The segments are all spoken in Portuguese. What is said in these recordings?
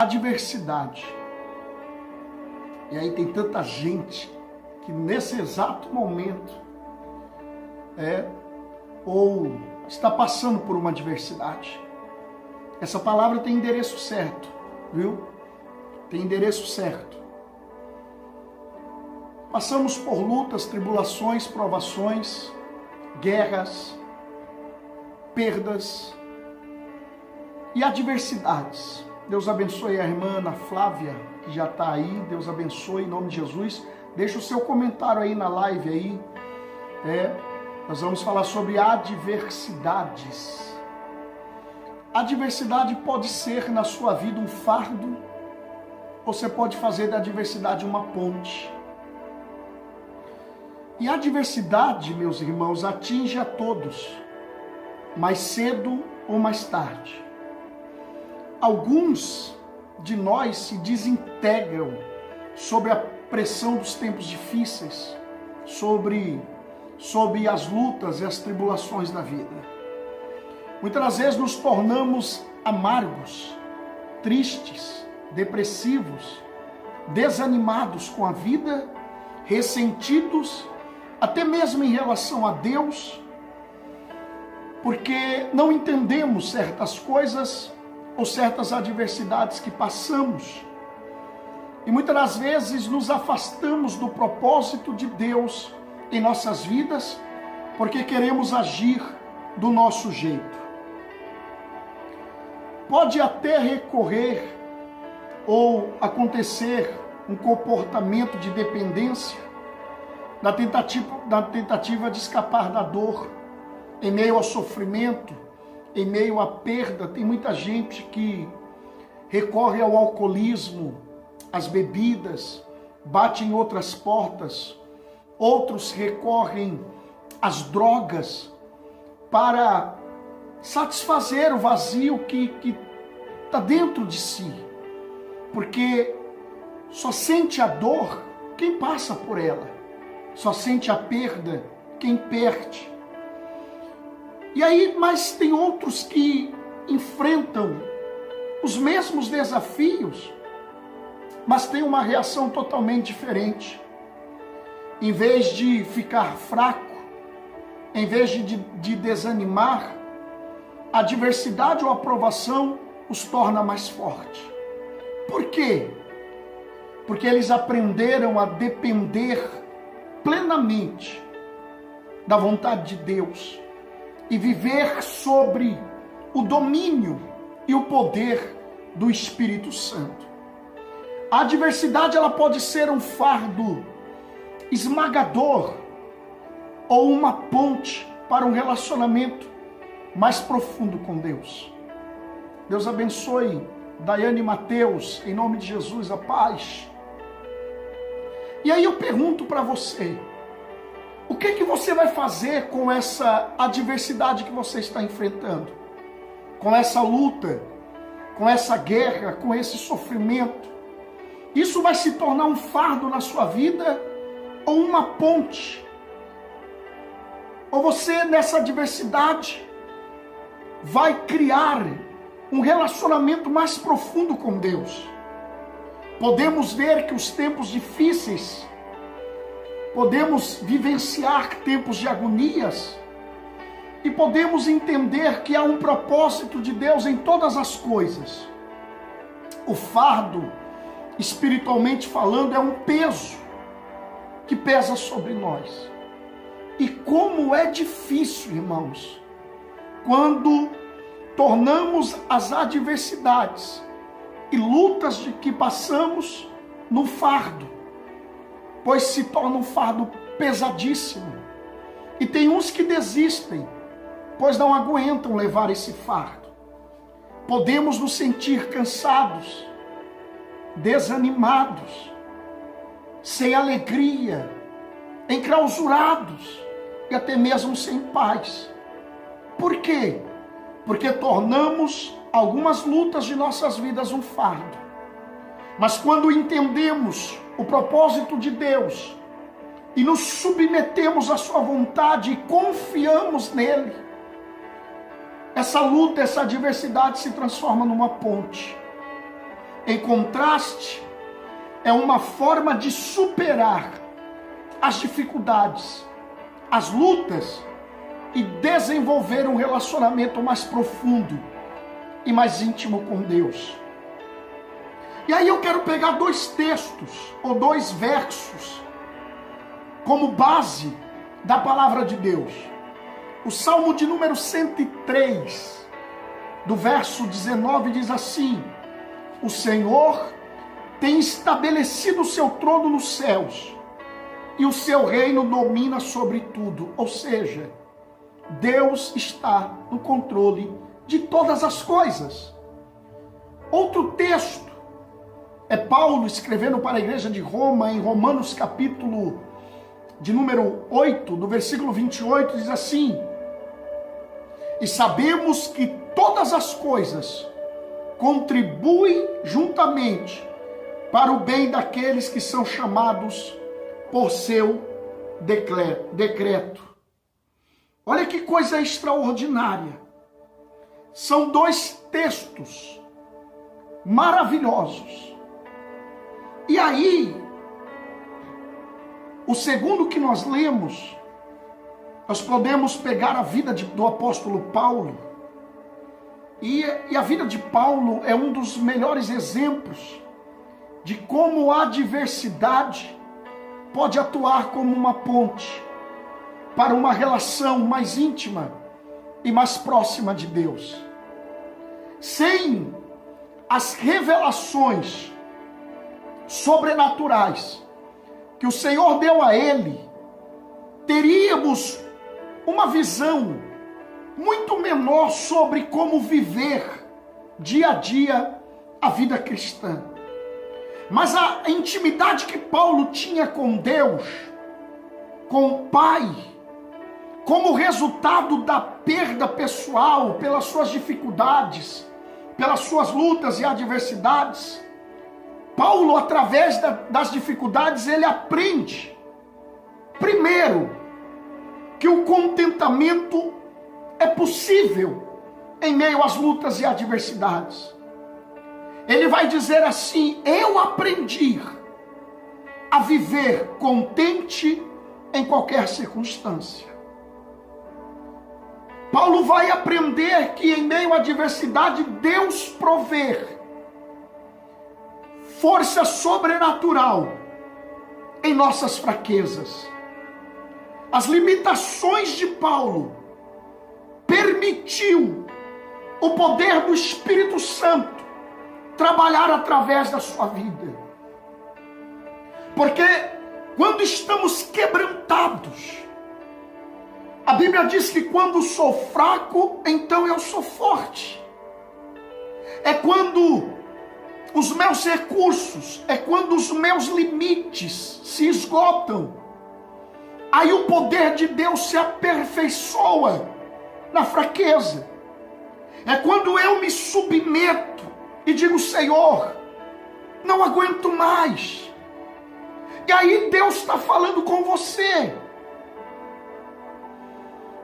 adversidade. E aí tem tanta gente que nesse exato momento ou está passando por uma adversidade. Essa palavra tem endereço certo, viu? Tem endereço certo. Passamos por lutas, tribulações, provações, guerras, perdas e adversidades. Deus abençoe a irmã Ana Flávia, que já está aí. Deus abençoe em nome de Jesus. Deixa o seu comentário aí na live aí. Nós vamos falar sobre adversidades. Adversidade pode ser na sua vida um fardo, ou você pode fazer da adversidade uma ponte. E a adversidade, meus irmãos, atinge a todos, mais cedo ou mais tarde. Alguns de nós se desintegram sob a pressão dos tempos difíceis, sobre as lutas e as tribulações da vida. Muitas vezes nos tornamos amargos, tristes, depressivos, desanimados com a vida, ressentidos, até mesmo em relação a Deus, porque não entendemos certas coisas ou certas adversidades que passamos. E muitas das vezes nos afastamos do propósito de Deus em nossas vidas, porque queremos agir do nosso jeito. Pode até recorrer ou acontecer um comportamento de dependência na tentativa de escapar da dor, em meio ao sofrimento, em meio à perda. Tem muita gente que recorre ao alcoolismo, às bebidas, bate em outras portas. Outros recorrem às drogas para satisfazer o vazio que está dentro de si. Porque só sente a dor quem passa por ela. Só sente a perda quem perde. E aí, mas tem outros que enfrentam os mesmos desafios, mas tem uma reação totalmente diferente. Em vez de ficar fraco, em vez de desanimar, a adversidade ou a provação os torna mais fortes. Por quê? Porque eles aprenderam a depender plenamente da vontade de Deus e viver sobre o domínio e o poder do Espírito Santo. A adversidade ela pode ser um fardo esmagador ou uma ponte para um relacionamento mais profundo com Deus. Deus abençoe Daiane e Mateus, em nome de Jesus, a paz. E aí eu pergunto para você, o que você vai fazer com essa adversidade que você está enfrentando? Com essa luta, com essa guerra, com esse sofrimento? Isso vai se tornar um fardo na sua vida ou uma ponte? Ou você nessa adversidade vai criar um relacionamento mais profundo com Deus? Podemos ver que os tempos difíceis, podemos vivenciar tempos de agonias e podemos entender que há um propósito de Deus em todas as coisas. O fardo, espiritualmente falando, é um peso que pesa sobre nós. E como é difícil, irmãos, quando tornamos as adversidades e lutas de que passamos no fardo, pois se torna um fardo pesadíssimo. E tem uns que desistem, pois não aguentam levar esse fardo. Podemos nos sentir cansados, desanimados, sem alegria, enclausurados e até mesmo sem paz. Por quê? Porque tornamos algumas lutas de nossas vidas um fardo. Mas quando entendemos o propósito de Deus e nos submetemos à sua vontade e confiamos nele, essa luta, essa adversidade se transforma numa ponte. Em contraste, é uma forma de superar as dificuldades, as lutas e desenvolver um relacionamento mais profundo e mais íntimo com Deus. E aí eu quero pegar 2 textos ou 2 versos como base da palavra de Deus. O Salmo de número 103, do verso 19, diz assim: o Senhor tem estabelecido o seu trono nos céus, e o seu reino domina sobre tudo. Ou seja, Deus está no controle de todas as coisas. Outro texto é Paulo escrevendo para a igreja de Roma, em Romanos capítulo de número 8, do versículo 28, diz assim: e sabemos que todas as coisas contribuem juntamente para o bem daqueles que são chamados por seu decreto. Olha que coisa extraordinária. São 2 textos maravilhosos. E aí, o segundo que nós lemos, nós podemos pegar a vida do apóstolo Paulo. E a vida de Paulo é um dos melhores exemplos de como a adversidade pode atuar como uma ponte para uma relação mais íntima e mais próxima de Deus. Sem as revelações sobrenaturais que o Senhor deu a ele, teríamos uma visão muito menor sobre como viver dia a dia a vida cristã. Mas a intimidade que Paulo tinha com Deus, com o Pai, como resultado da perda pessoal, pelas suas dificuldades, pelas suas lutas e adversidades, Paulo, através das dificuldades, ele aprende, primeiro, que o contentamento é possível em meio às lutas e adversidades. Ele vai dizer assim: eu aprendi a viver contente em qualquer circunstância. Paulo vai aprender que em meio à adversidade Deus provê força sobrenatural em nossas fraquezas. As limitações de Paulo permitiu o poder do Espírito Santo trabalhar através da sua vida. Porque quando estamos quebrantados, a Bíblia diz que quando sou fraco, então eu sou forte. É quando os meus recursos, é quando os meus limites se esgotam, aí o poder de Deus se aperfeiçoa na fraqueza. É quando eu me submeto e digo: Senhor, não aguento mais. E aí Deus está falando com você.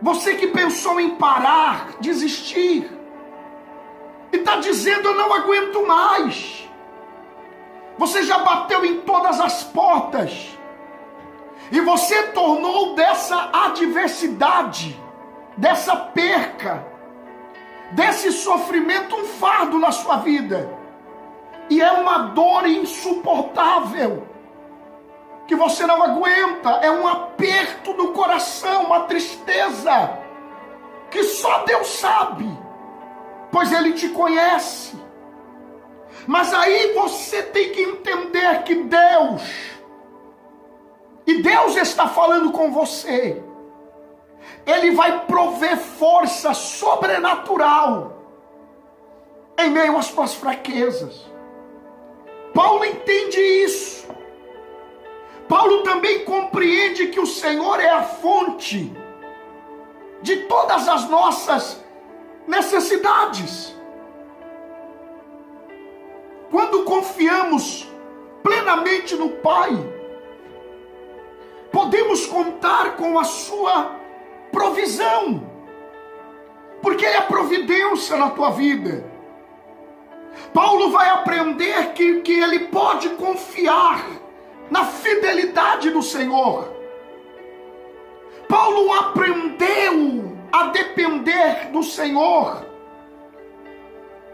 Você que pensou em parar, desistir, e está dizendo: eu não aguento mais. Você já bateu em todas as portas, e você tornou dessa adversidade, dessa perca, desse sofrimento um fardo na sua vida. E é uma dor insuportável, que você não aguenta, é um aperto no coração, uma tristeza, que só Deus sabe, pois Ele te conhece. Mas aí você tem que entender que Deus está falando com você. Ele vai prover força sobrenatural em meio às suas fraquezas. Paulo entende isso. Paulo também compreende que o Senhor é a fonte de todas as nossas necessidades. Quando confiamos plenamente no Pai, podemos contar com a sua provisão, porque Ele é providência na tua vida. Paulo vai aprender que ele pode confiar na fidelidade do Senhor. Paulo aprendeu a depender do Senhor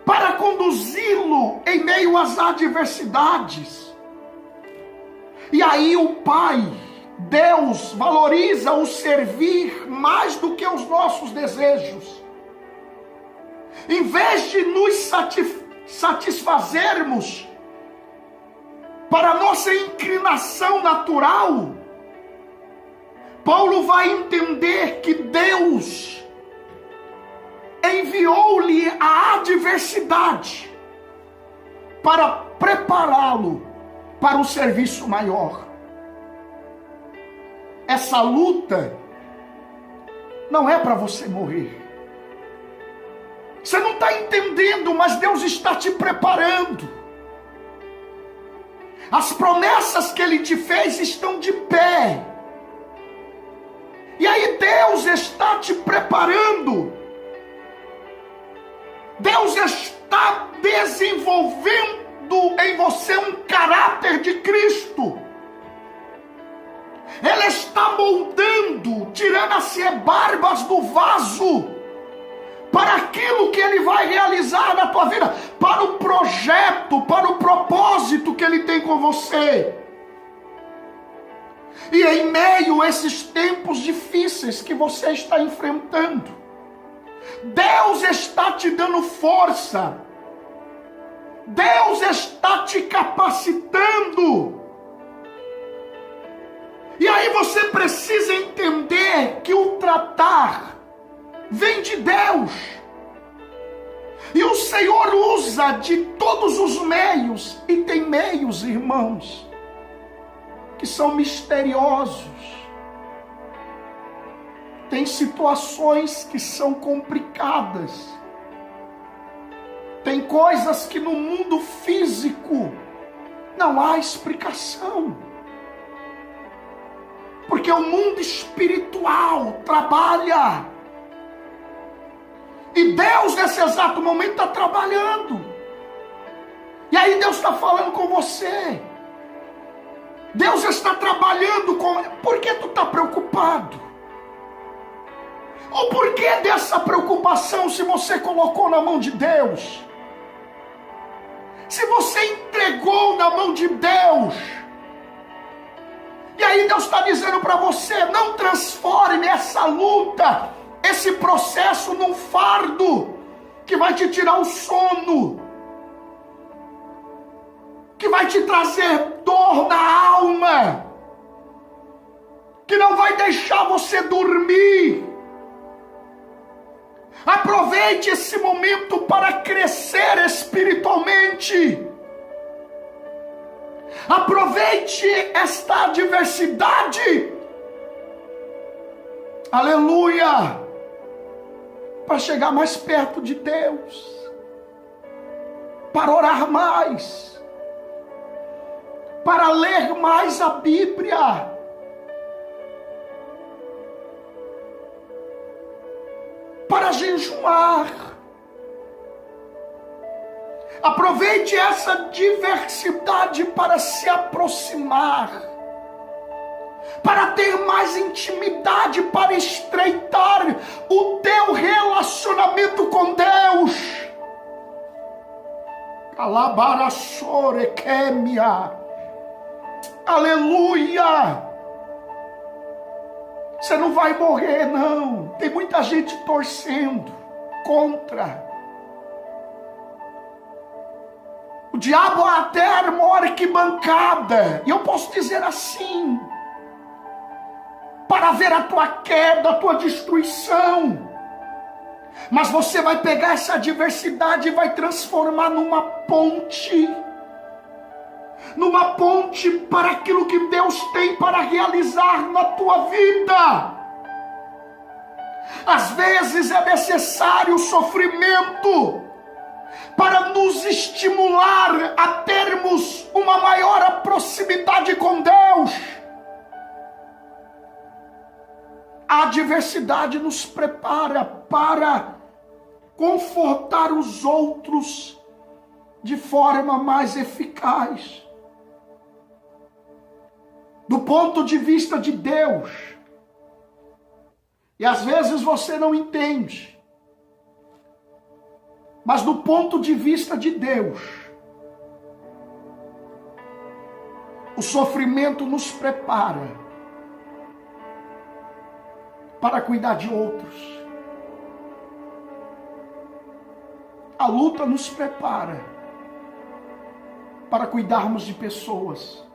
para conduzi-lo em meio às adversidades. E aí o Pai, Deus, valoriza o servir mais do que os nossos desejos. Em vez de nos satisfazermos para a nossa inclinação natural, Paulo vai entender que Deus enviou-lhe a adversidade para prepará-lo para um serviço maior. Essa luta não é para você morrer. Você não está entendendo, mas Deus está te preparando. As promessas que Ele te fez estão de pé. E aí Deus está te preparando. Deus está desenvolvendo em você um caráter de Cristo. Ele está moldando, tirando as rebarbas do vaso, para aquilo que Ele vai realizar na tua vida, para o projeto, para o propósito que Ele tem com você. E em meio a esses tempos difíceis que você está enfrentando, Deus está te dando força, Deus está te capacitando. E aí você precisa entender que o tratar vem de Deus. E o Senhor usa de todos os meios, e tem meios, irmãos, que são misteriosos. Tem situações que são complicadas. Tem coisas que no mundo físico não há explicação. Porque o mundo espiritual trabalha. E Deus nesse exato momento está trabalhando. E aí Deus está falando com você. Deus está trabalhando com... Por que tu está preocupado? Ou por que dessa preocupação se você colocou na mão de Deus? Se você entregou na mão de Deus. E aí Deus está dizendo para você, não transforme essa luta, esse processo num fardo que vai te tirar o sono, que vai te trazer dor na alma, que não vai deixar você dormir. Aproveite esse momento para crescer espiritualmente. Aproveite esta adversidade, aleluia, para chegar mais perto de Deus, para orar mais, para ler mais a Bíblia, para jejuar. Aproveite essa diversidade para se aproximar, para ter mais intimidade, para estreitar o teu relacionamento com Deus. Aleluia! Você não vai morrer, não. Tem muita gente torcendo contra. O diabo até armou arquibancada, e eu posso dizer assim, para ver a tua queda, a tua destruição. Mas você vai pegar essa adversidade e vai transformar numa ponte para aquilo que Deus tem para realizar na tua vida. Às vezes é necessário o sofrimento para nos estimular a termos uma maior proximidade com Deus. A adversidade nos prepara para confortar os outros de forma mais eficaz. Do ponto de vista de Deus. E às vezes você não entende. Mas do ponto de vista de Deus, o sofrimento nos prepara para cuidar de outros. A luta nos prepara para cuidarmos de pessoas.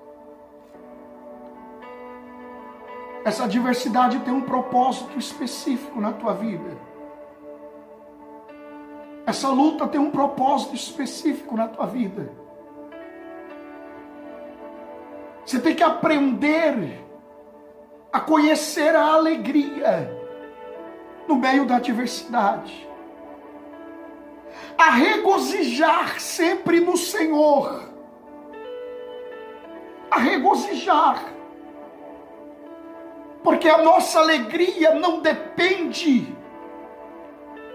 Essa adversidade tem um propósito específico na tua vida. Essa luta tem um propósito específico na tua vida. Você tem que aprender a conhecer a alegria no meio da adversidade. A regozijar sempre no Senhor. A regozijar. Porque a nossa alegria não depende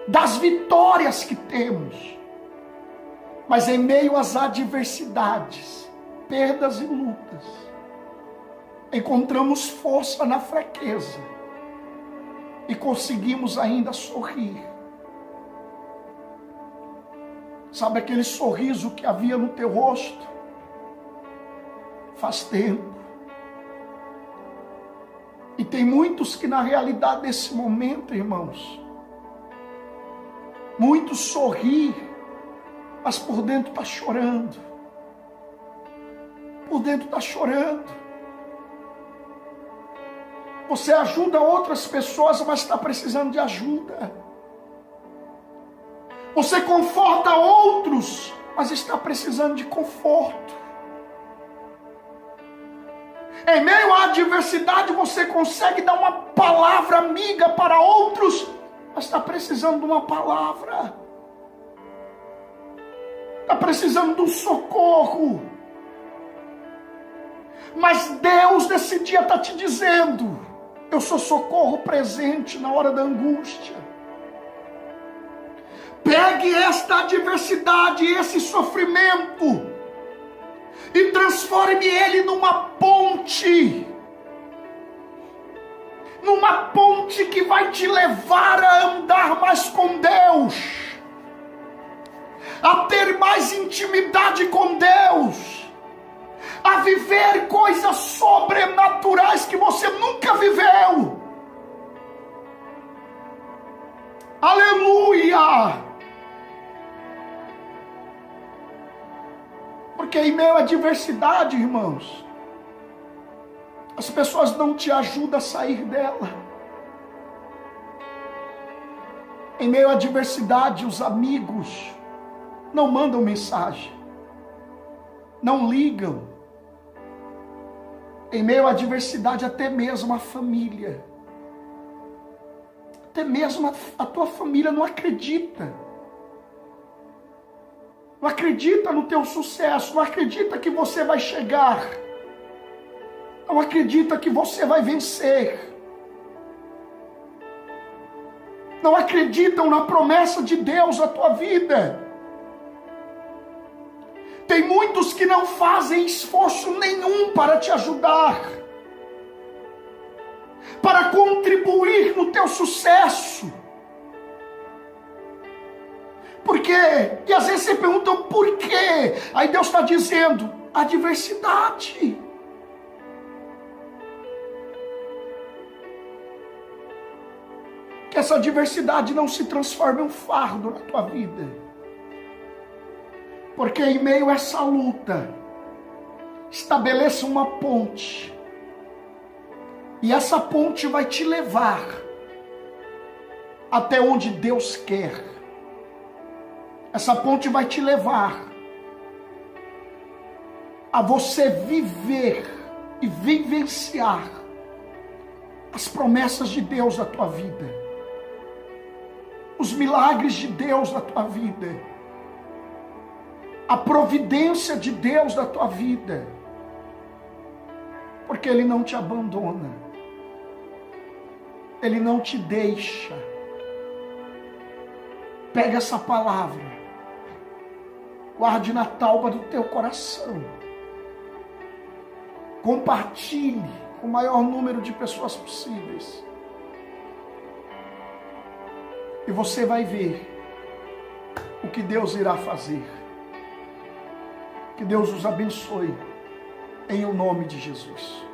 das vitórias que temos, mas em meio às adversidades, perdas e lutas, encontramos força na fraqueza e conseguimos ainda sorrir. Sabe aquele sorriso que havia no teu rosto? Faz tempo. E tem muitos que na realidade desse momento, irmãos, muitos sorri, mas por dentro está chorando. Por dentro está chorando. Você ajuda outras pessoas, mas está precisando de ajuda. Você conforta outros, mas está precisando de conforto. Em meio à adversidade, você consegue dar uma palavra amiga para outros, mas está precisando de uma palavra. Está precisando de um socorro. Mas Deus nesse dia está te dizendo: eu sou socorro presente na hora da angústia. Pegue esta adversidade, esse sofrimento, e transforme ele numa ponte. Numa ponte que vai te levar a andar mais com Deus. A ter mais intimidade com Deus. A viver coisas sobrenaturais que você nunca viveu. Aleluia! Porque em meio à adversidade, irmãos, as pessoas não te ajudam a sair dela. Em meio à adversidade, os amigos não mandam mensagem, não ligam. Em meio à adversidade, até mesmo a família, até mesmo a tua família não acredita. Não acredita no teu sucesso, não acredita que você vai chegar, não acredita que você vai vencer, não acreditam na promessa de Deus à tua vida. Tem muitos que não fazem esforço nenhum para te ajudar, para contribuir no teu sucesso. Por quê? E às vezes você pergunta por quê? Aí Deus está dizendo: adversidade. Que essa adversidade não se transforme em um fardo na tua vida. Porque em meio a essa luta, estabeleça uma ponte. E essa ponte vai te levar até onde Deus quer. Essa ponte vai te levar a você viver e vivenciar as promessas de Deus na tua vida, os milagres de Deus na tua vida, a providência de Deus na tua vida, porque Ele não te abandona, Ele não te deixa. Pega essa palavra, Guarde na tauba do teu coração. Compartilhe com o maior número de pessoas possíveis. E você vai ver o que Deus irá fazer. Que Deus os abençoe, em o nome de Jesus.